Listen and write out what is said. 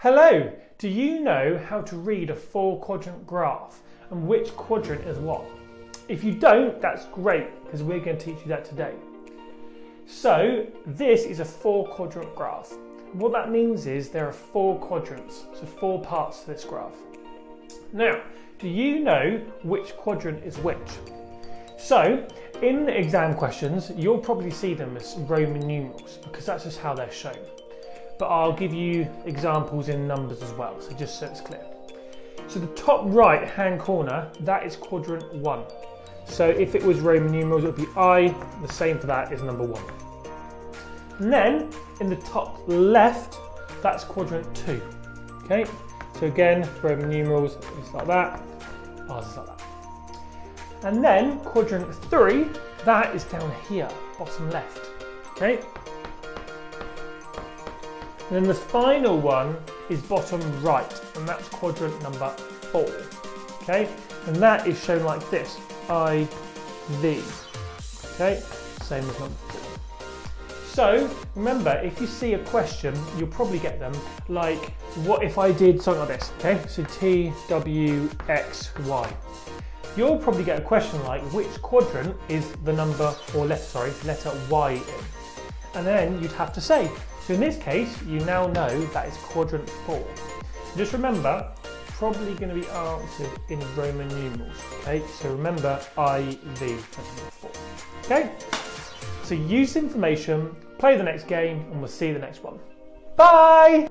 Hello! Do you know how to read a four-quadrant graph and which quadrant is what? If you don't, that's great because we're going to teach you that today. So this is a four-quadrant graph. What that means is there are four quadrants, so four parts to this graph. Now, do you know which quadrant is which? So in the exam questions, you'll probably see them as Roman numerals because that's just how they're shown. But I'll give you examples in numbers as well, so just so it's clear. So the top right hand corner, that is quadrant 1. So if it was Roman numerals, it would be I, the same for that is number 1. And then in the top left, that's quadrant 2. Okay, so again, Roman numerals is like that, ours is like that. And then quadrant 3, that is down here, bottom left. Okay. And then the final one is bottom right, and that's quadrant number 4. Okay, and that is shown like this: I, V. Okay, same as number 4. So remember, if you see a question, you'll probably get them like, what if I did something like this? Okay, so T, W, X, Y. You'll probably get a question like, which quadrant is the number, or letter Y in? And then you'd have to say. So in this case, you now know that it's quadrant 4. Just remember, probably going to be answered in Roman numerals. Okay, so remember I, V for number 4. Okay, so use the information, play the next game, and we'll see you the next one. Bye!